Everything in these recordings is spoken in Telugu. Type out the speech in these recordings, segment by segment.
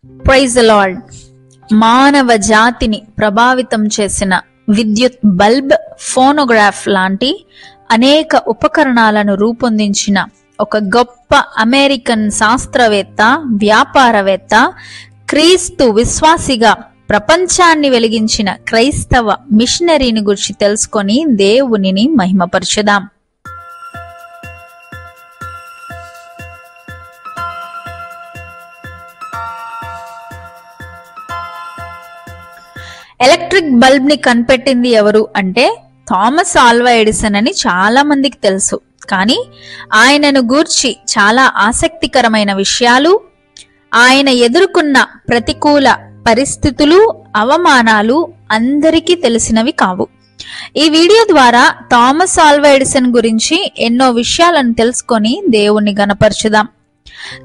Praise the lord. మానవ జాతిని ప్రభావితం చేసిన విద్యుత్ బల్బ్, ఫోనోగ్రాఫ్ లాంటి అనేక ఉపకరణాలను రూపొందించిన ఒక గొప్ప అమెరికన్ శాస్త్రవేత్త, వ్యాపారవేత్త, క్రీస్తు విశ్వాసిగా ప్రపంచాన్ని వెలిగించిన క్రైస్తవ మిషనరీని గురించి తెలుసుకొని దేవునిని మహిమపరచుదాం. ఎలక్ట్రిక్ బల్బ్ ని కనిపెట్టింది ఎవరు అంటే థామస్ ఆల్వా ఎడిసన్ అని చాలా మందికి తెలుసు. కానీ ఆయనను గూర్చి చాలా ఆసక్తికరమైన విషయాలు, ఆయన ఎదుర్కొన్న ప్రతికూల పరిస్థితులు, అవమానాలు అందరికీ తెలిసినవి కావు. ఈ వీడియో ద్వారా థామస్ ఆల్వా ఎడిసన్ గురించి ఎన్నో విషయాలను తెలుసుకొని దేవుణ్ణి గణపరచుదాం.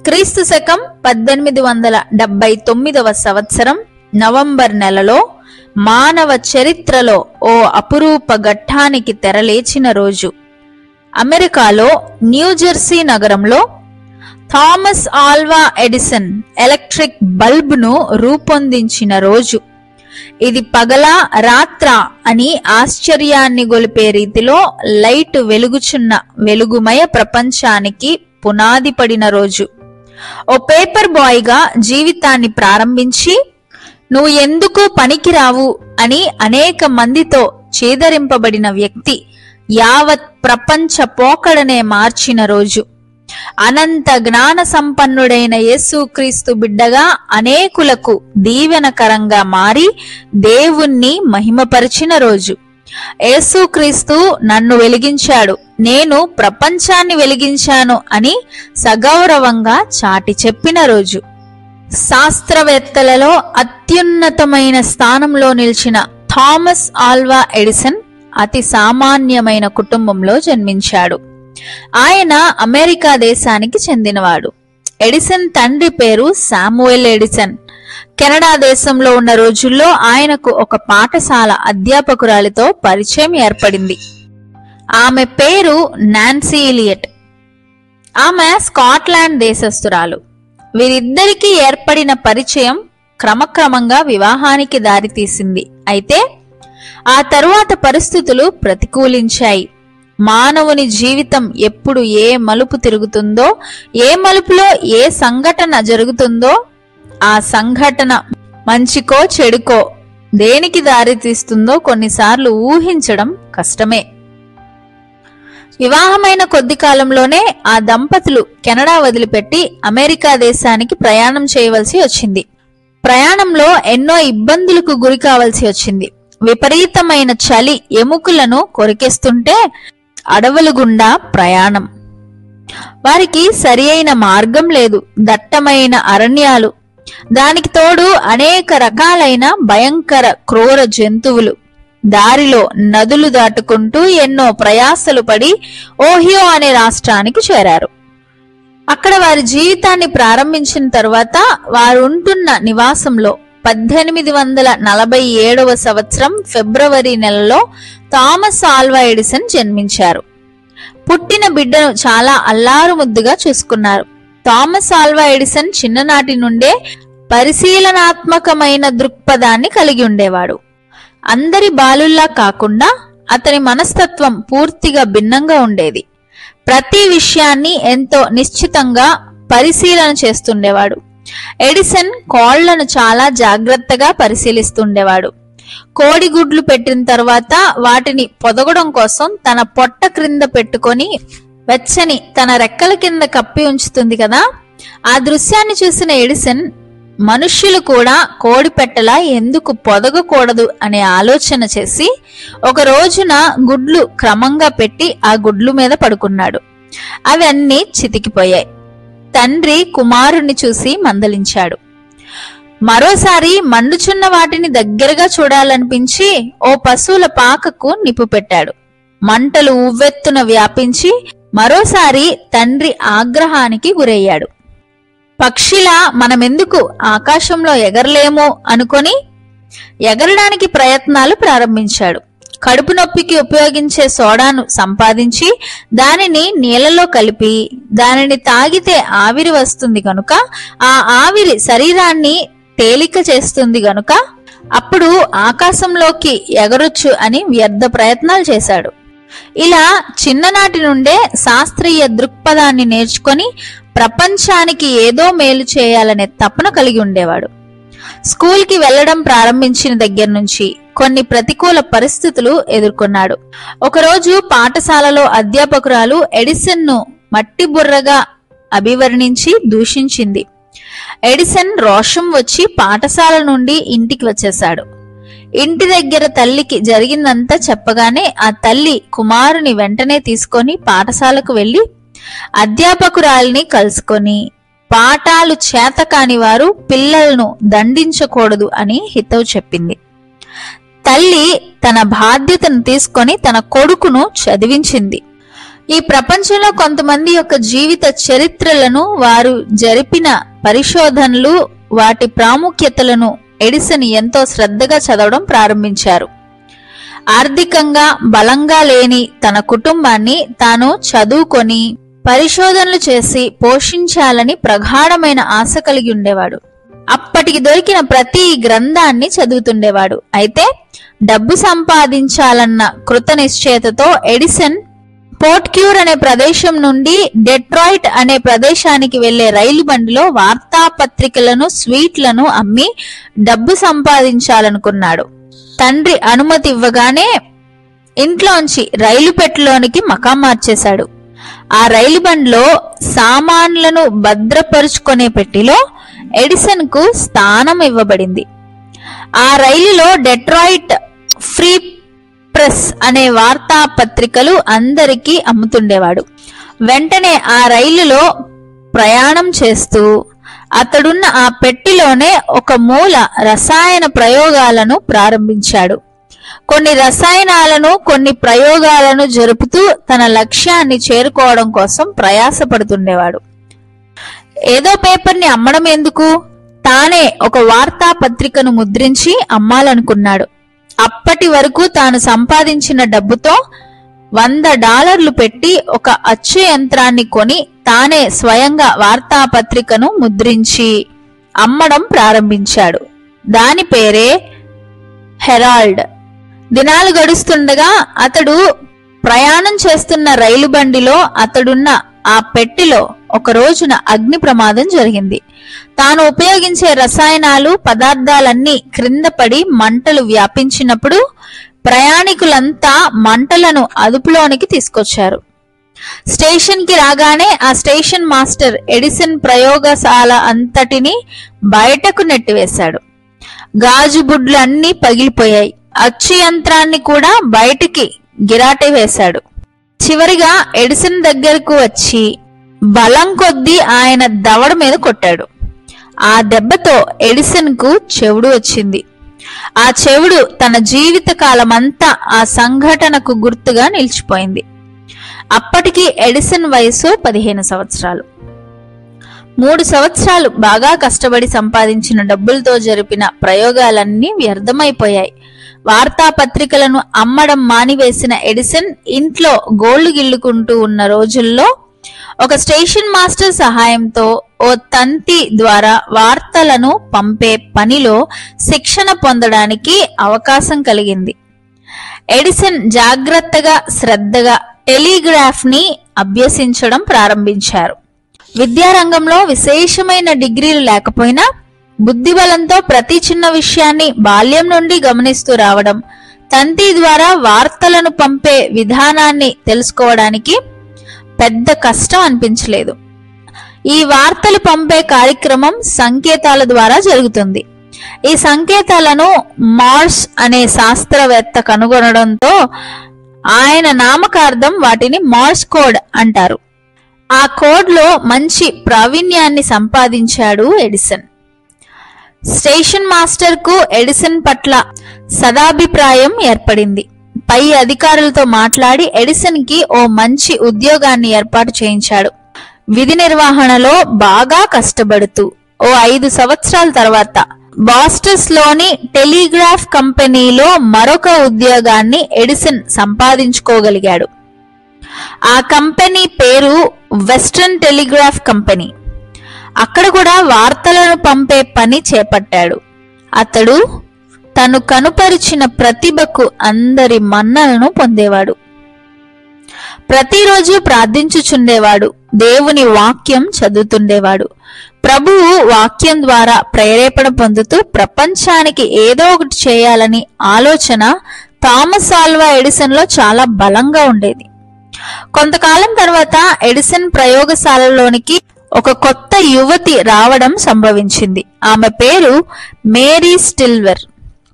క్రీస్తు శకం 1879వ సంవత్సరం నవంబర్ నెలలో మానవ చరిత్రలో ఓ అపురూప ఘట్టానికి తెరలేచిన రోజు. అమెరికాలో న్యూజెర్సీ నగరంలో Thomas Alva Edison electric bulb ను రూపొందించిన రోజు. ఇది పగలా రాత్రా అని ఆశ్చర్యాన్ని గొలిపే రీతిలో లైట్ వెలుగుచున్న వెలుగుమయ ప్రపంచానికి పునాది పడిన రోజు. ఓ పేపర్ బాయ్ గా జీవితాన్ని ప్రారంభించి నువ్వు ఎందుకు పనికిరావు అని అనేక మందితో చేదరింపబడిన వ్యక్తి యావత్ ప్రపంచ పోకడనే మార్చిన రోజు. అనంత జ్ఞాన సంపన్నుడైన యేసుక్రీస్తు బిడ్డగా అనేకులకు దీవెనకరంగా మారి దేవుణ్ణి మహిమపరిచిన రోజు. యేసుక్రీస్తు నన్ను వెలిగించాడు, నేను ప్రపంచాన్ని వెలిగించాను అని సగౌరవంగా చాటి చెప్పిన రోజు. శాస్త్రవేత్తలలో అత్యున్నతమైన స్థానంలో నిలిచిన థామస్ ఆల్వా ఎడిసన్ అతి సామాన్యమైన కుటుంబంలో జన్మించాడు. ఆయన అమెరికా దేశానికి చెందినవాడు. ఎడిసన్ తండ్రి పేరు శామ్యుయల్ ఎడిసన్. కెనడా దేశంలో ఉన్న రోజుల్లో ఆయనకు ఒక పాఠశాల అధ్యాపకురాలితో పరిచయం ఏర్పడింది. ఆమె పేరు నాన్సీ ఎలియట్. ఆమె స్కాట్లాండ్ దేశస్థురాలు. వీరిద్దరికీ ఏర్పడిన పరిచయం క్రమక్రమంగా వివాహానికి దారితీసింది. అయితే ఆ తరువాత పరిస్థితులు ప్రతికూలించాయి. మానవుని జీవితం ఎప్పుడు ఏ మలుపు తిరుగుతుందో, ఏ మలుపులో ఏ సంఘటన జరుగుతుందో, ఆ సంఘటన మంచికో చెడుకో దేనికి దారితీస్తుందో కొన్నిసార్లు ఊహించడం కష్టమే. వివాహమైన కొద్ది కాలంలోనే ఆ దంపతులు కెనడా వదిలిపెట్టి అమెరికా దేశానికి ప్రయాణం చేయవలసి వచ్చింది. ప్రయాణంలో ఎన్నో ఇబ్బందులకు గురి కావాల్సి వచ్చింది. విపరీతమైన చలి ఎముకలను కొరికేస్తుంటే అడవుల గుండా ప్రయాణం. వారికి సరి అయిన మార్గం లేదు, దట్టమైన అరణ్యాలు, దానికి తోడు అనేక రకాలైన భయంకర క్రూర జంతువులు. దారిలో నదులు దాటుకుంటూ ఎన్నో ప్రయాసలు పడి ఓహియో అనే రాష్ట్రానికి చేరారు. అక్కడ వారి జీవితాన్ని ప్రారంభించిన తరువాత వారు ఉంటున్న నివాసంలో 1847వ సంవత్సరం ఫిబ్రవరి నెలలో థామస్ ఆల్వా ఎడిసన్ జన్మించారు. పుట్టిన బిడ్డను చాలా అల్లారు ముద్దుగా చూసుకున్నారు. థామస్ ఆల్వా ఎడిసన్ చిన్ననాటి నుండే పరిశీలనాత్మకమైన దృక్పథాన్ని కలిగి ఉండేవాడు. అందరి బాలుల్లా కాకుండా అతని మనస్తత్వం పూర్తిగా భిన్నంగా ఉండేది. ప్రతి విషయాన్ని ఎంతో నిశ్చితంగా పరిశీలన చేస్తుండేవాడు. ఎడిసన్ కోళ్లను చాలా జాగ్రత్తగా పరిశీలిస్తుండేవాడు. కోడిగుడ్లు పెట్టిన తర్వాత వాటిని పొదగడం కోసం తన పొట్ట క్రింద పెట్టుకొని వెచ్చని తన రెక్కల కింద కప్పి ఉంచుతుంది కదా. ఆ దృశ్యాన్ని చూసిన ఎడిసన్ మనుష్యులు కూడా కోడి పెట్టలా ఎందుకు పొదగకూడదు అనే ఆలోచన చేసి ఒక రోజున గుడ్లు క్రమంగా పెట్టి ఆ గుడ్లు మీద పడుకున్నాడు. అవి అన్నీ చితికిపోయాయి. తండ్రి కుమారుణ్ణి చూసి మందలించాడు. మరోసారి మండుచున్న వాటిని దగ్గరగా చూడాలనిపించి ఓ పశువుల పాకకు నిప్పు పెట్టాడు. మంటలు ఉవ్వెత్తున వ్యాపించి మరోసారి తండ్రి ఆగ్రహానికి గురయ్యాడు. పక్షిలా మనమెందుకు ఆకాశంలో ఎగరలేమో అనుకొని ఎగరడానికి ప్రయత్నాలు ప్రారంభించాడు. కడుపు నొప్పికి ఉపయోగించే సోడాను సంపాదించి దానిని నీళ్ళలో కలిపి దానిని తాగితే ఆవిరి వస్తుంది గనుక ఆ ఆవిరి శరీరాన్ని తేలిక చేస్తుంది గనుక అప్పుడు ఆకాశంలోకి ఎగరొచ్చు అని వ్యర్థ ప్రయత్నాలు చేశాడు. ఇలా చిన్ననాటి నుండే శాస్త్రీయ దృక్పథాన్ని నేర్చుకొని ప్రపంచానికి ఏదో మేలు చేయాలనే తపన కలిగి ఉండేవాడు. స్కూల్కి వెళ్లడం ప్రారంభించిన దగ్గర నుంచి కొన్ని ప్రతికూల పరిస్థితులు ఎదుర్కొన్నాడు. ఒకరోజు పాఠశాలలో అధ్యాపకురాలు ఎడిసన్ ను మట్టి బుర్రగా అభివర్ణించి దూషించింది. ఎడిసన్ రోషం వచ్చి పాఠశాల నుండి ఇంటికి వచ్చేశాడు. ఇంటి దగ్గర తల్లికి జరిగిందంతా చెప్పగానే ఆ తల్లి కుమారుని వెంటనే తీసుకొని పాఠశాలకు వెళ్లి అధ్యాపకురాలిని కలుసుకొని పాఠాలు చేతకాని వారు పిల్లలను దండించకూడదు అని హితవు చెప్పింది. తల్లి తన బాధ్యతను తీసుకొని తన కొడుకును చదివించింది. ఈ ప్రపంచంలో కొంతమంది యొక్క జీవిత చరిత్రలను, వారు జరిపిన పరిశోధనలు, వాటి ప్రాముఖ్యతలను ఎడిసన్ ఎంతో శ్రద్ధగా చదవడం ప్రారంభించారు. ఆర్థికంగా బలంగా లేని తన కుటుంబాన్ని తాను చదువుకొని పరిశోధనలు చేసి పోషించాలని ప్రగాఢమైన ఆశ కలిగి ఉండేవాడు. అప్పటికి దొరికిన ప్రతి గ్రంథాన్ని చదువుతుండేవాడు. అయితే డబ్బు సంపాదించాలన్న కృత నిశ్చయతతో ఎడిసన్ పోర్ట్క్యూర్ అనే ప్రదేశం నుండి డెట్రాయిట్ అనే ప్రదేశానికి వెళ్లే రైలు బండిలో వార్తాపత్రికలను, స్వీట్లను అమ్మి డబ్బు సంపాదించాలనుకున్నాడు. తండ్రి అనుమతి ఇవ్వగానే ఇంట్లోంచి రైలు పెట్టెలోనికి మకాం మార్చేశాడు. ఆ రైలు బండిలో సామాన్లను భద్రపరుచుకునే పెట్టిలో ఎడిసన్ కు స్థానం ఇవ్వబడింది. ఆ రైలులో డెట్రాయిట్ ఫ్రీ ప్రెస్ అనే వార్తాపత్రికలు అందరికీ అమ్ముతుండేవాడు. వెంటనే ఆ రైలులో ప్రయాణం చేస్తూ అతడున్న ఆ పెట్టిలోనే ఒక మూల రసాయన ప్రయోగాలను ప్రారంభించాడు. కొన్ని రసాయనాలను, కొన్ని ప్రయోగాలను జరుపుతూ తన లక్ష్యాన్ని చేరుకోవడం కోసం ప్రయాసపడుతుండేవాడు. ఏదో పేపర్ని అమ్మడం ఎందుకు, తానే ఒక వార్తాపత్రికను ముద్రించి అమ్మాలనుకున్నాడు. అప్పటి వరకు తాను సంపాదించిన డబ్బుతో $100 పెట్టి ఒక అచ్చు యంత్రాన్ని కొని తానే స్వయంగా వార్తాపత్రికను ముద్రించి అమ్మడం ప్రారంభించాడు. దాని పేరే హెరాల్డ్. దినాలు గడుస్తుండగా అతడు ప్రయాణం చేస్తున్న రైలు బండిలో అతడున్న ఆ పెట్టెలో ఒక రోజున అగ్ని ప్రమాదం జరిగింది. తాను ఉపయోగించే రసాయనాలు, పదార్థాలన్నీ క్రింద పడి మంటలు వ్యాపించినప్పుడు ప్రయాణికులంతా మంటలను అదుపులోనికి తీసుకొచ్చారు. స్టేషన్ కి రాగానే ఆ స్టేషన్ మాస్టర్ ఎడిసన్ ప్రయోగశాల అంతటిని బయటకు నెట్టివేశాడు. గాజు బుడ్లు అన్నీ పగిలిపోయాయి. అచ్చు యంత్రాన్ని కూడా బయటికి గిరాటే వేశాడు. చివరిగా ఎడిసన్ దగ్గరకు వచ్చి బలం కొద్దీ ఆయన దవడ మీద కొట్టాడు. ఆ దెబ్బతో ఎడిసన్ కు చెవుడు వచ్చింది. ఆ చెవుడు తన జీవిత కాలమంతా ఆ సంఘటనకు గుర్తుగా నిలిచిపోయింది. అప్పటికి ఎడిసన్ వయసు 15 సంవత్సరాలు. 3 సంవత్సరాలు బాగా కష్టపడి సంపాదించిన డబ్బులతో జరిపిన ప్రయోగాలన్నీ వ్యర్థమైపోయాయి. వార్తాపత్రికలను అమ్మడం మానివేసిన ఎడిసన్ ఇంట్లో గోళ్లు గిల్లుకుంటూ ఉన్న రోజుల్లో ఒక స్టేషన్ మాస్టర్ సహాయంతో ఓ తంతి ద్వారా వార్తలను పంపే పనిలో శిక్షణ పొందడానికి అవకాశం కలిగింది. ఎడిసన్ జాగ్రత్తగా, శ్రద్ధగా టెలిగ్రాఫ్ ని అభ్యసించడం ప్రారంభించారు. విద్యారంగంలో విశేషమైన డిగ్రీలు లేకపోయినా బుద్ధిబలంతో ప్రతి చిన్న విషయాన్ని బాల్యం నుండి గమనిస్తూ రావడం, తంతి ద్వారా వార్తలను పంపే విధానాన్ని తెలుసుకోవడానికి పెద్ద కష్టం అనిపించలేదు. ఈ వార్తలు పంపే కార్యక్రమం సంకేతాల ద్వారా జరుగుతుంది. ఈ సంకేతాలను మార్స్ అనే శాస్త్రవేత్త కనుగొనడంతో ఆయన నామకార్థం వాటిని మార్స్ కోడ్ అంటారు. ఆ కోడ్ లో మంచి ప్రావీణ్యాన్ని సంపాదించాడు ఎడిసన్. స్టేషన్ మాస్టర్ కు ఎడిసన్ పట్ల సదాభిప్రాయం ఏర్పడింది. పై అధికారులతో మాట్లాడి ఎడిసన్ కి ఓ మంచి ఉద్యోగాన్ని ఏర్పాటు చేయించాడు. విధి నిర్వహణలో బాగా కష్టపడుతూ ఓ 5 సంవత్సరాల తర్వాత బాస్టన్స్ లోని టెలిగ్రాఫ్ కంపెనీలో మరొక ఉద్యోగాన్ని ఎడిసన్ సంపాదించుకోగలిగాడు. ఆ కంపెనీ పేరు వెస్టర్న్ టెలిగ్రాఫ్ కంపెనీ. అక్కడ కూడా వార్తలను పంపే పని చేపట్టాడు. అతడు తను కనుపరిచిన ప్రతిభకు అందరి మన్ననలను పొందేవాడు. ప్రతిరోజు ప్రార్థించుచుండేవాడు. దేవుని వాక్యం చదువుతుండేవాడు. ప్రభువు వాక్యం ద్వారా ప్రేరేపణ పొందుతూ ప్రపంచానికి ఏదో ఒకటి చేయాలని ఆలోచన థామస్ ఆల్వా ఎడిసన్ లో చాలా బలంగా ఉండేది. కొంతకాలం తర్వాత ఎడిసన్ ప్రయోగశాలలోనికి ఒక కొత్త యువతి రావడం సంభవించింది. ఆమె పేరు మేరీ స్టిల్వర్.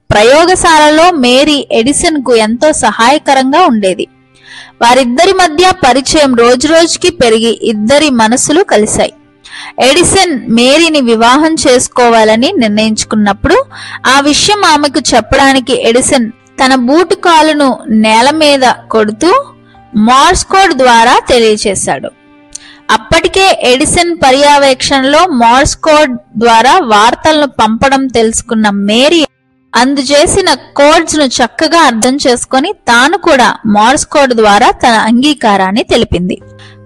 ప్రయోగశాలలో మేరీ ఎడిసన్ కు ఎంతో సహాయకరంగా ఉండేది. వారిద్దరి మధ్య పరిచయం రోజురోజుకి పెరిగి ఇద్దరి మనసులు కలిశాయి. ఎడిసన్ మేరీని వివాహం చేసుకోవాలని నిర్ణయించుకున్నప్పుడు ఆ విషయం ఆమెకు చెప్పడానికి ఎడిసన్ తన బూటు కాలును నేల మీద కొడుతూ మార్స్ కోడ్ ద్వారా తెలియచేశాడు. అప్పటికే ఎడిసన్ పర్యవేక్షణలో మార్స్ కోడ్ ద్వారా వార్తలను పంపడం తెలుసుకున్న మేరీ అందుచేసిన కోడ్స్ ను చక్కగా అర్థం చేసుకుని తాను కూడా మార్స్ కోడ్ ద్వారా తన అంగీకారాన్ని తెలిపింది.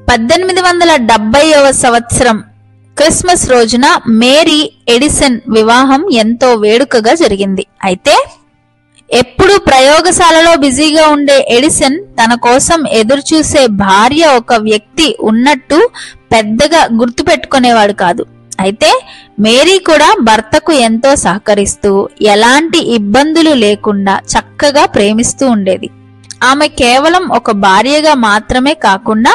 1870వ సంవత్సరం క్రిస్మస్ రోజున మేరీ ఎడిసన్ వివాహం ఎంతో వేడుకగా జరిగింది. అయితే ఎప్పుడు ప్రయోగశాలలో బిజీగా ఉండే ఎడిసన్ తన కోసం ఎదురు చూసే భార్య ఒక వ్యక్తి ఉన్నట్టు పెద్దగా గుర్తుపెట్టుకునేవాడు కాదు. అయితే మేరీ కూడా భర్తకు ఎంతో సహకరిస్తూ ఎలాంటి ఇబ్బందులు లేకుండా చక్కగా ప్రేమిస్తూ ఉండేది. ఆమె కేవలం ఒక భార్యగా మాత్రమే కాకుండా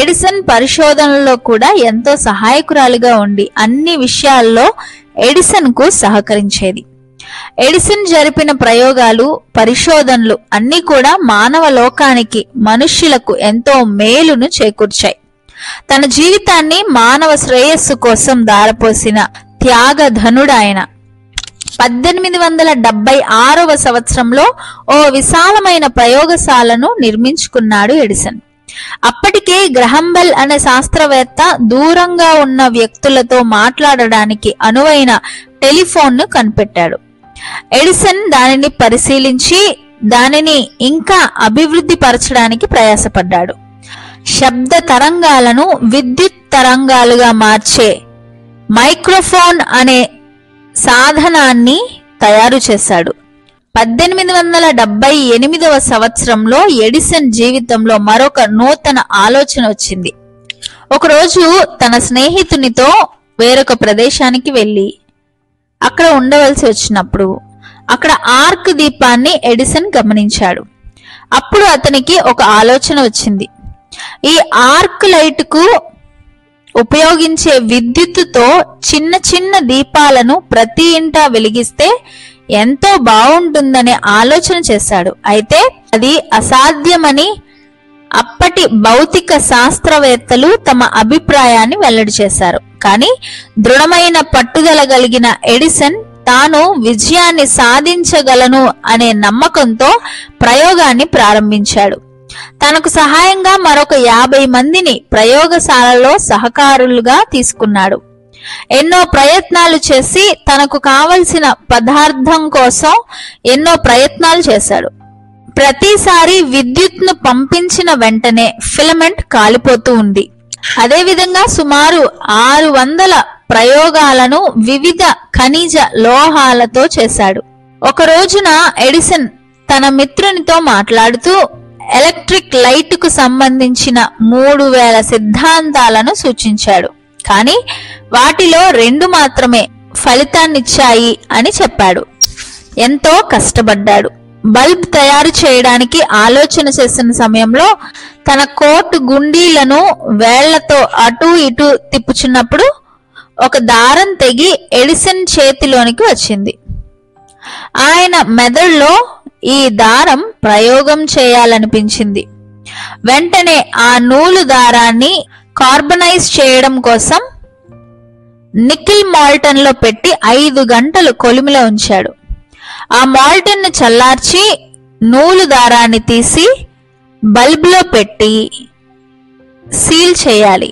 ఎడిసన్ పరిశోధనలో కూడా ఎంతో సహాయకురాలిగా ఉండి అన్ని విషయాల్లో ఎడిసన్ కు సహకరించేది. ఎడిసన్ జరిపిన ప్రయోగాలు, పరిశోధనలు అన్ని కూడా మానవ లోకానికి, మనుష్యులకు ఎంతో మేలును చేకూర్చాయి. తన జీవితాన్ని మానవ శ్రేయస్సు కోసం దారపోసిన త్యాగధనుడాయన. 1876వ సంవత్సరంలో ఓ విశాలమైన ప్రయోగశాలను నిర్మించుకున్నాడు ఎడిసన్. అప్పటికే గ్రహం బెల్ అనే శాస్త్రవేత్త దూరంగా ఉన్న వ్యక్తులతో మాట్లాడడానికి అనువైన టెలిఫోన్ ను కనిపెట్టాడు. ఎడిసన్ దానిని పరిశీలించి దానిని ఇంకా అభివృద్ధి పరచడానికి ప్రయాసపడ్డాడు. శబ్ద తరంగాలను విద్యుత్ తరంగాలుగా మార్చే మైక్రోఫోన్ అనే సాధనాన్ని తయారు చేశాడు. 1878వ సంవత్సరంలో ఎడిసన్ జీవితంలో మరొక నూతన ఆలోచన వచ్చింది. ఒకరోజు తన స్నేహితునితో వేరొక ప్రదేశానికి వెళ్లి అక్కడ ఉండవలసి వచ్చినప్పుడు అక్కడ ఆర్క్ దీపాన్ని ఎడిసన్ గమనించాడు. అప్పుడు అతనికి ఒక ఆలోచన వచ్చింది. ఈ ఆర్క్ లైట్ కు ఉపయోగించే విద్యుత్తుతో చిన్న చిన్న దీపాలను ప్రతి ఇంటా వెలిగిస్తే ఎంతో బాగుంటుందనే ఆలోచన చేశాడు. అయితే అది అసాధ్యమని అప్పటి భౌతిక శాస్త్రవేత్తలు తమ అభిప్రాయాన్ని వెల్లడి చేశారు. కానీ దృఢమైన పట్టుదల కలిగిన ఎడిసన్ తాను విజయాన్ని సాధించగలను అనే నమ్మకంతో ప్రయోగాన్ని ప్రారంభించాడు. తనకు సహాయంగా మరొక 50 మందిని ప్రయోగశాలలో సహకారులుగా తీసుకున్నాడు. ఎన్నో ప్రయత్నాలు చేసి తనకు కావలసిన పదార్థం కోసం ఎన్నో ప్రయత్నాలు చేశాడు. ప్రతిసారి విద్యుత్ను పంపించిన వెంటనే ఫిలమెంట్ కాలిపోతూ ఉంది. అదేవిధంగా సుమారు 600 ప్రయోగాలను వివిధ ఖనిజ లోహాలతో చేశాడు. ఒక రోజున ఎడిసన్ తన మిత్రునితో మాట్లాడుతూ ఎలక్ట్రిక్ లైట్ కు సంబంధించిన 3000 సిద్ధాంతాలను సూచించాడు. కానీ వాటిలో 2 మాత్రమే ఫలితాన్నిచ్చాయి అని చెప్పాడు. ఎంతో కష్టపడ్డాడు. బల్బ్ తయారు చేయడానికి ఆలోచన చేసిన సమయంలో తన కోటు గుండీలను వేళ్లతో అటూ ఇటూ తిప్పుచున్నప్పుడు ఒక దారం తెగి ఎడిసన్ చేతిలోనికి వచ్చింది. ఆయన మెదడులో ఈ దారం ప్రయోగం చేయాలనిపించింది. వెంటనే ఆ నూలు దారాన్ని కార్బనైజ్ చేయడం కోసం నికిల్ మాల్టన్ లో పెట్టి 5 గంటలు కొలిమిలో ఉంచాడు. ఆ మాల్టన్ ను చల్లార్చి నూలు దారాన్ని తీసి బల్బులో పెట్టి సీల్ చేయాలి.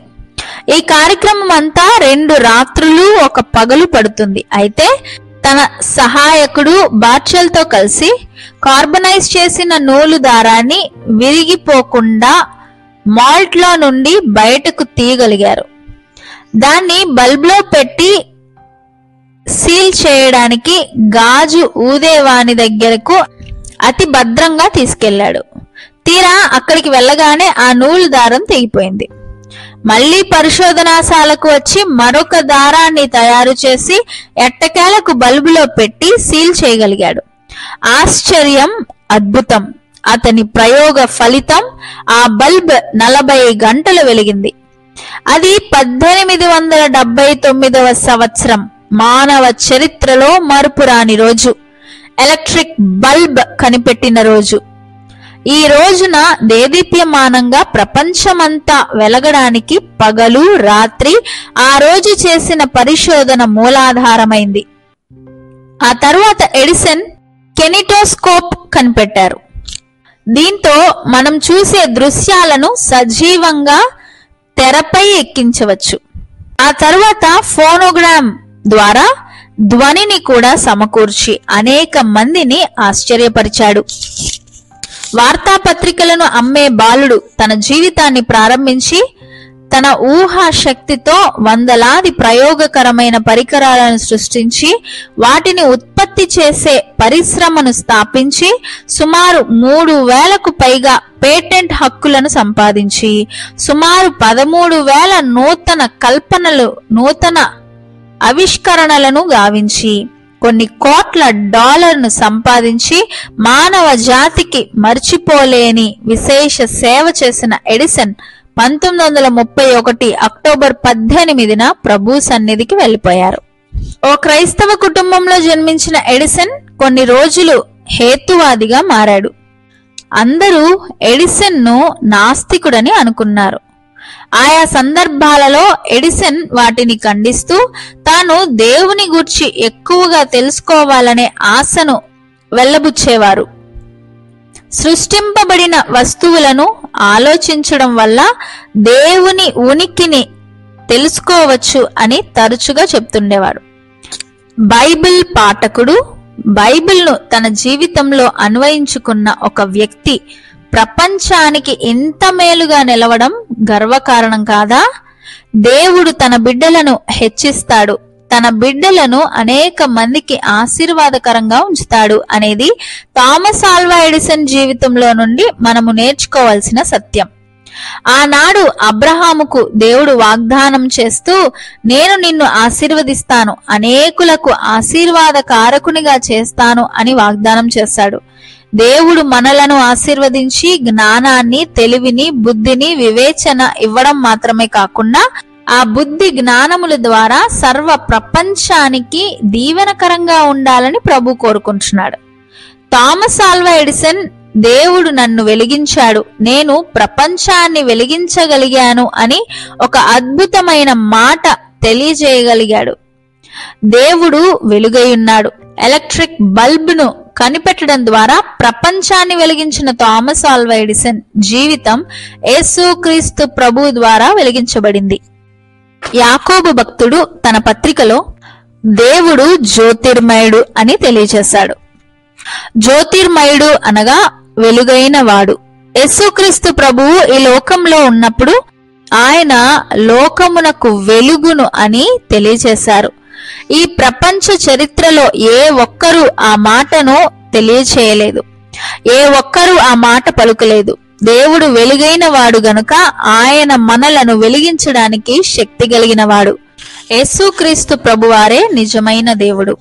ఈ కార్యక్రమం అంతా 2 రాత్రులు 1 పగలు పడుతుంది. అయితే తన సహాయకుడు బార్చెల్తో కలిసి కార్బనైజ్ చేసిన నూలు దారాన్ని విరిగిపోకుండా మాల్ట్ లో నుండి బయటకు తీయగలిగారు. దాన్ని బల్బ్ లో పెట్టి సీల్ చేయడానికి గాజు ఊదేవాని దగ్గరకు అతి భద్రంగా తీసుకెళ్లాడు. తీరా అక్కడికి వెళ్ళగానే ఆ నూలు దారం తెగిపోయింది. మళ్లీ పరిశోధనాశాలకు వచ్చి మరొక దారాన్ని తయారు చేసి ఎట్టకేలకు బల్బులో పెట్టి సీల్ చేయగలిగాడు. ఆశ్చర్యం, అద్భుతం! అతని ప్రయోగ ఫలితం ఆ బల్బ్ 40 గంటలు వెలిగింది. అది 1879వ సంవత్సరం మానవ చరిత్రలో మరుపురాని రోజు. ఎలక్ట్రిక్ బల్బ్ కనిపెట్టిన రోజు. ఈ రోజున దేదీప్యమానంగా ప్రపంచమంతా వెలగడానికి పగలు రాత్రి ఆ రోజు చేసిన పరిశోధన మూలాధారమైంది. ఆ తరువాత ఎడిసన్ కెనిటోస్కోప్ కనిపెట్టారు. దీంతో మనం చూసే దృశ్యాలను సజీవంగా తెరపై ఎక్కించవచ్చు. ఆ తరువాత ఫోనోగ్రామ్ ద్వారా ధ్వనిని కూడా సమకూర్చి అనేక మందిని ఆశ్చర్యపరిచాడు. వార్తాపత్రికలను అమ్మే బాలుడు తన జీవితాన్ని ప్రారంభించి తన ఊహా శక్తితో వందలాది ప్రయోగకరమైన పరికరాలను సృష్టించి వాటిని ఉత్పత్తి చేసే పరిశ్రమను స్థాపించి సుమారు 3,000కు పైగా పేటెంట్ హక్కులను సంపాదించి సుమారు 13,000 నూతన కల్పనలు, నూతన ఆవిష్కరణలను గావించి కొన్ని కోట్ల డాలర్ను సంపాదించి మానవ జాతికి మర్చిపోలేని విశేష సేవ చేసిన ఎడిసన్ 1931 అక్టోబర్ 18న ప్రభు సన్నిధికి వెళ్లిపోయారు. ఓ క్రైస్తవ కుటుంబంలో జన్మించిన ఎడిసన్ కొన్ని రోజులు హేతువాదిగా మారాడు. అందరూ ఎడిసన్ ను నాస్తికుడని అనుకున్నారు. ఆయా సందర్భాలలో ఎడిసన్ వాటిని ఖండిస్తూ తాను దేవుని గూర్చి ఎక్కువగా తెలుసుకోవాలనే ఆశను వెల్లబుచ్చేవారు. సృష్టింపబడిన వస్తువులను ఆలోచించడం వల్ల దేవుని ఉనికిని తెలుసుకోవచ్చు అని తరచుగా చెప్తుండేవాడు. బైబిల్ పాఠకుడు, బైబిల్ను తన జీవితంలో అన్వయించుకున్న ఒక వ్యక్తి ప్రపంచానికి ఇంత మేలుగా నిలవడం గర్వకారణం కాదా? దేవుడు తన బిడ్డలను హెచ్చిస్తాడు, తన బిడ్డలను అనేక మందికి ఆశీర్వాదకరంగా ఉంచుతాడు అనేది థామస్ ఆల్వా ఎడిసన్ జీవితంలో నుండి మనము నేర్చుకోవాల్సిన సత్యం. ఆనాడు అబ్రహాముకు దేవుడు వాగ్దానం చేస్తూ, నేను నిన్ను ఆశీర్వదిస్తాను, అనేకులకు ఆశీర్వాదకారకునిగా చేస్తాను అని వాగ్దానం చేశాడు. దేవుడు మనలను ఆశీర్వదించి జ్ఞానాన్ని, తెలివిని, బుద్ధిని, వివేచన ఇవ్వడం మాత్రమే కాకుండా ఆ బుద్ధి జ్ఞానముల ద్వారా సర్వ ప్రపంచానికి దీవెనకరంగా ఉండాలని ప్రభు కోరుకుంటున్నాడు. థామస్ ఆల్వా ఎడిసన్ దేవుడు నన్ను వెలిగించాడు, నేను ప్రపంచాన్ని వెలిగించగలిగాను అని ఒక అద్భుతమైన మాట తెలియజేయగలిగాడు. దేవుడు వెలుగైయున్నాడు. ఎలక్ట్రిక్ బల్బ్ ను కనిపెట్టడం ద్వారా ప్రపంచాన్ని వెలిగించిన థామస్ ఆల్వా ఎడిసన్ జీవితం యేసుక్రీస్తు ప్రభు ద్వారా వెలిగించబడింది. యాకోబు భక్తుడు తన పత్రికలో దేవుడు జ్యోతిర్మయుడు అని తెలియజేశాడు. జ్యోతిర్మయుడు అనగా వెలుగైన వాడు. యేసుక్రీస్తు ప్రభువు ఈ లోకంలో ఉన్నప్పుడు ఆయన లోకమునకు వెలుగును అని తెలియజేశారు. ఈ ప్రపంచ చరిత్రలో ఏ ఒక్కరూ ఆ మాటను తెలియచేయలేదు, ఏ ఒక్కరూ ఆ మాట పలుకలేదు. దేవుడు వెలుగైన వాడు గనుక ఆయన మనలను వెలిగించడానికి శక్తి కలిగిన వాడు. యేసుక్రీస్తు ప్రభువారే నిజమైన దేవుడు.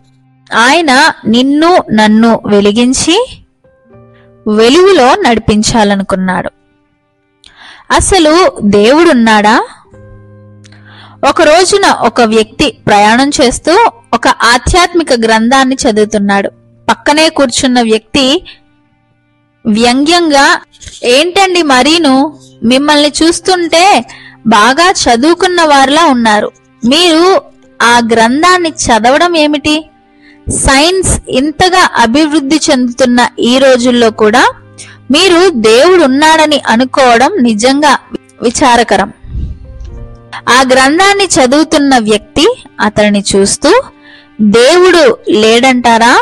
ఆయన నిన్ను నన్ను వెలిగించి వెలుగులో నడిపించాలనుకున్నాడు. అసలు దేవుడున్నాడా? ఒక రోజున ఒక వ్యక్తి ప్రయాణం చేస్తూ ఒక ఆధ్యాత్మిక గ్రంథాన్ని చదువుతున్నాడు. పక్కనే కూర్చున్న వ్యక్తి వ్యంగ్యంగా, ఏంటండి మరీను, మిమ్మల్ని చూస్తుంటే బాగా చదువుకున్న వారిలా ఉన్నారు, మీరు ఆ గ్రంథాన్ని చదవడం ఏమిటి? సైన్స్ ఇంతగా అభివృద్ధి చెందుతున్న ఈ రోజుల్లో కూడా మీరు దేవుడు ఉన్నాడని అనుకోవడం నిజంగా విచారకరం. ఆ గ్రంథాన్ని చదువుతున్న వ్యక్తి అతనిని చూస్తూ, దేవుడు లేడంటారా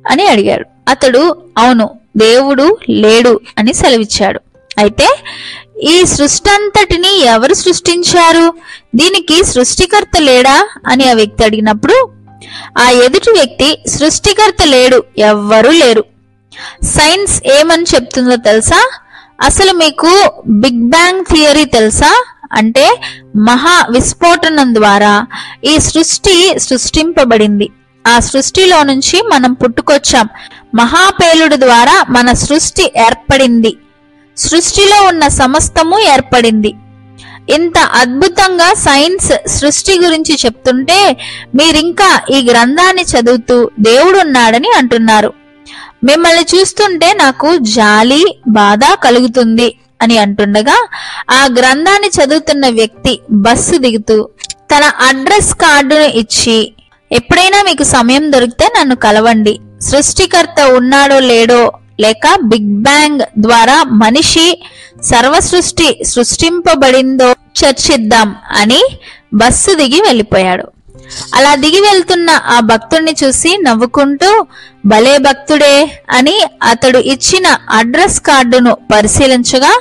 అని అడిగాడు. అతడు అవును, దేవుడు లేడు అని సెలవిచ్చాడు. అయితే ఈ సృష్టి అంతటిని ఎవరు సృష్టించారు, దీనికి సృష్టికర్త లేడా అని ఆ వ్యక్తి అడిగినప్పుడు ఆ ఎదుటి వ్యక్తి సృష్టికర్త లేడు, ఎవ్వరూ లేరు. సైన్స్ ఏమని చెప్తుందో తెలుసా? అసలు మీకు బిగ్ బ్యాంగ్ థియరీ తెలుసా? అంటే మహా విస్ఫోటనం ద్వారా ఈ సృష్టి సృష్టింపబడింది. ఆ సృష్టిలో నుంచి మనం పుట్టుకొచ్చాం. మహాపేలుడు ద్వారా మన సృష్టి ఏర్పడింది. సృష్టిలో ఉన్న సమస్తము ఏర్పడింది. ఇంత అద్భుతంగా సైన్స్ సృష్టి గురించి చెప్తుంటే మీరింకా ఈ గ్రంథాన్ని చదువుతూ దేవుడున్నాడని అంటున్నారు. మిమ్మల్ని చూస్తుంటే నాకు జాలి, బాధ కలుగుతుంది అని అంటుండగా ఆ గ్రంథాన్ని చదువుతున్న వ్యక్తి బస్సు దిగుతూ తన అడ్రస్ కార్డును ఇచ్చి, ఎప్పుడైనా మీకు సమయం దొరికితే నన్ను కలవండి, సృష్టికర్త ఉన్నాడో లేడో లేక బిగ్ బ్యాంగ్ ద్వారా మనిషి సర్వసృష్టి సృష్టింపబడిందో చర్చిద్దాం అని బస్సు దిగి వెళ్ళిపోయాడు. అలా దిగి వెళ్తున్న ఆ భక్తుడిని చూసి నవ్వుకుంటూ, భలే భక్తుడే అని అతడు ఇచ్చిన అడ్రస్ కార్డును పరిశీలించగా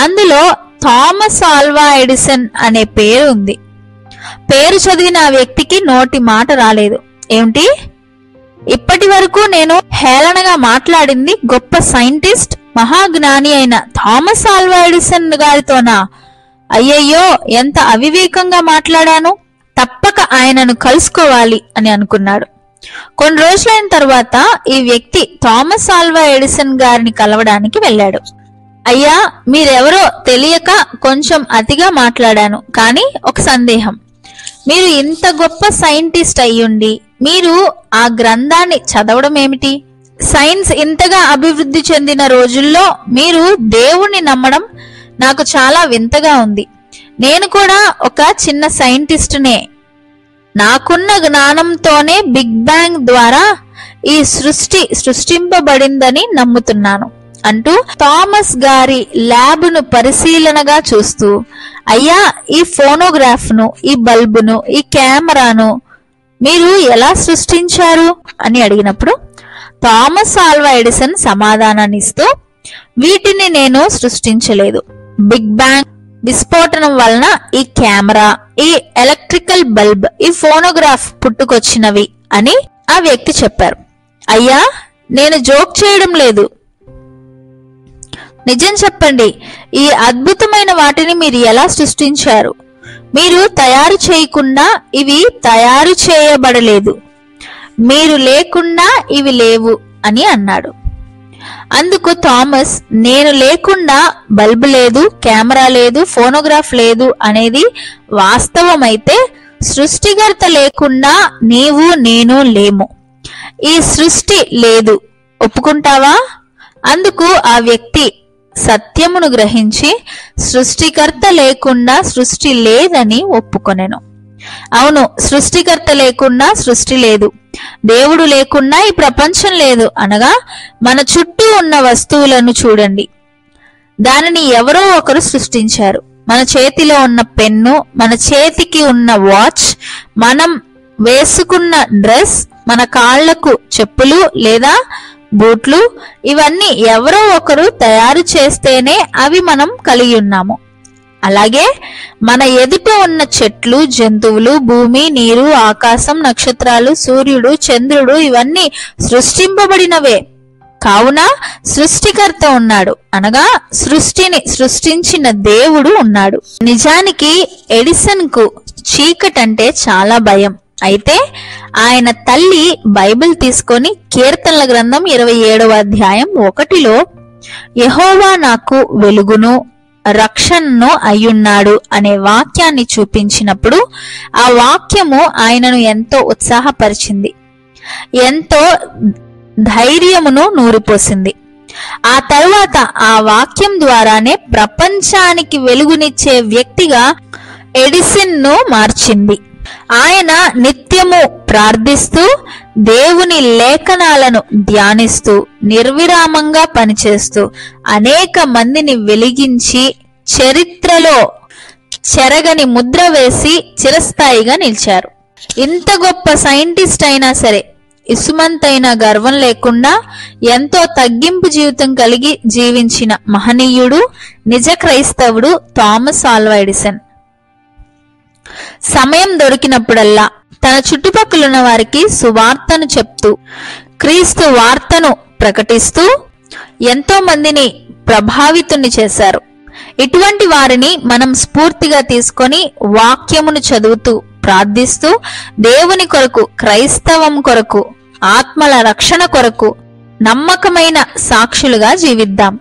అందులో థామస్ ఆల్వా ఎడిసన్ అనే పేరు ఉంది. పేరు చదివిన ఆ వ్యక్తికి నోటి మాట రాలేదు. ఏమిటి, ఇప్పటి వరకు నేను హేళనగా మాట్లాడింది గొప్ప సైంటిస్ట్, మహాజ్ఞాని అయిన థామస్ ఆల్వా ఎడిసన్ గారితోనా? అయ్యయ్యో, ఎంత అవివేకంగా మాట్లాడాను, తప్పక ఆయనను కలుసుకోవాలి అని అనుకున్నాడు. కొన్ని రోజులైన తర్వాత ఈ వ్యక్తి థామస్ ఆల్వా ఎడిసన్ గారిని కలవడానికి వెళ్ళాడు. అయ్యా, మీరెవరో తెలియక కొంచెం అతిగా మాట్లాడాను, కానీ ఒక సందేహం. మీరు ఇంత గొప్ప సైంటిస్ట్ అయ్యుండి మీరు ఆ గ్రంథాన్ని చదవడం ఏమిటి? సైన్స్ ఇంతగా అభివృద్ధి చెందిన రోజుల్లో మీరు దేవుణ్ణి నమ్మడం నాకు చాలా వింతగా ఉంది. నేను కూడా ఒక చిన్న సైంటిస్టునే. నాకున్న జ్ఞానంతోనే బిగ్ బ్యాంగ్ ద్వారా ఈ సృష్టి సృష్టింపబడిందని నమ్ముతున్నాను అంటూ థామస్ గారి ల్యాబ్ను పరిశీలనగా చూస్తూ, అయ్యా, ఈ ఫోనోగ్రాఫ్ను, ఈ బల్బును, ఈ కెమెరాను మీరు ఎలా సృష్టించారు అని అడిగినప్పుడు థామస్ ఆల్వా ఎడిసన్ సమాధానాన్ని ఇస్తూ, వీటిని నేను సృష్టించలేదు. బిగ్ బ్యాంగ్ విస్ఫోటనం వలన ఈ కెమెరా, ఈ ఎలక్ట్రికల్ బల్బ్, ఈ ఫోనోగ్రాఫ్ పుట్టుకొచ్చినవి అని ఆ వ్యక్తి చెప్పారు. అయ్యా, నేను జోక్ చేయడం లేదు, నిజం చెప్పండి, ఈ అద్భుతమైన వాటిని మీరు ఎలా సృష్టించారు? మీరు తయారు చేయకుండా ఇవి తయారు చేయబడలేదు, మీరు లేకుండా ఇవి లేవు అని అన్నాడు. అందుకు థామస్, నేను లేకుండా బల్బు లేదు, కెమెరా లేదు, ఫోనోగ్రాఫ్ లేదు అనేది వాస్తవమైతే సృష్టికర్త లేకుండా నీవు నేను లేము. ఈ సృష్టి లేదు, ఒప్పుకుంటావా? అందుకు ఆ వ్యక్తి సత్యమును గ్రహించి సృష్టికర్త లేకుండా సృష్టి లేదని ఒప్పుకొనెను. అవును, సృష్టికర్త లేకుండా సృష్టి లేదు, దేవుడు లేకుండా ఈ ప్రపంచం లేదు అనగా మన చుట్టూ ఉన్న వస్తువులను చూడండి, దానిని ఎవరో ఒకరు సృష్టించారు. మన చేతిలో ఉన్న పెన్ను, మన చేతికి ఉన్న వాచ్, మనం వేసుకున్న డ్రెస్, మన కాళ్లకు చెప్పులు లేదా బూట్లు, ఇవన్నీ ఎవరో ఒకరు తయారు చేస్తేనే అవి మనం కలిగి ఉన్నాము. అలాగే మన ఎదుట ఉన్న చెట్లు, జంతువులు, భూమి, నీరు, ఆకాశం, నక్షత్రాలు, సూర్యుడు, చంద్రుడు ఇవన్నీ సృష్టింపబడినవే. కావున సృష్టికర్త ఉన్నాడు అనగా సృష్టిని సృష్టించిన దేవుడు ఉన్నాడు. నిజానికి ఎడిసన్ కు చీకటంటే చాలా భయం. అయితే ఆయన తల్లి బైబిల్ తీసుకొని కీర్తనల గ్రంథం 27వ అధ్యాయం 1లో యెహోవా నాకు వెలుగును రక్షణను అయ్యున్నాడు అనే వాక్యాన్ని చూపించినప్పుడు ఆ వాక్యము ఆయనను ఎంతో ఉత్సాహపరిచింది, ఎంతో ధైర్యమును నూరిపోసింది. ఆ తరువాత ఆ వాక్యం ద్వారానే ప్రపంచానికి వెలుగునిచ్చే వ్యక్తిగా ఎడిసన్ ను మార్చింది. ఆయన నిత్యము ప్రార్థిస్తూ దేవుని లేఖనాలను ధ్యానిస్తూ నిర్విరామంగా పనిచేస్తూ అనేక మందిని వెలిగించి చరిత్రలో చెరగని ముద్ర వేసి చిరస్థాయిగా నిలిచారు. ఇంత గొప్ప సైంటిస్ట్ అయినా సరే ఇసుమంతైన గర్వం లేకుండా ఎంతో తగ్గింపు జీవితం కలిగి జీవించిన మహనీయుడు నిజ క్రైస్తవుడు థామస్ ఆల్వా ఎడిసన్. సమయం దొరికినప్పుడల్లా తన చుట్టుపక్కలున్న వారికి సువార్తను చెప్తూ, క్రీస్తు వార్తను ప్రకటిస్తూ ఎంతో మందిని ప్రభావితుని చేశారు. ఇటువంటి వారిని మనం స్ఫూర్తిగా తీసుకొని వాక్యమును చదువుతూ ప్రార్థిస్తూ దేవుని కొరకు, క్రైస్తవం కొరకు, ఆత్మల రక్షణ కొరకు నమ్మకమైన సాక్షులుగా జీవిద్దాం.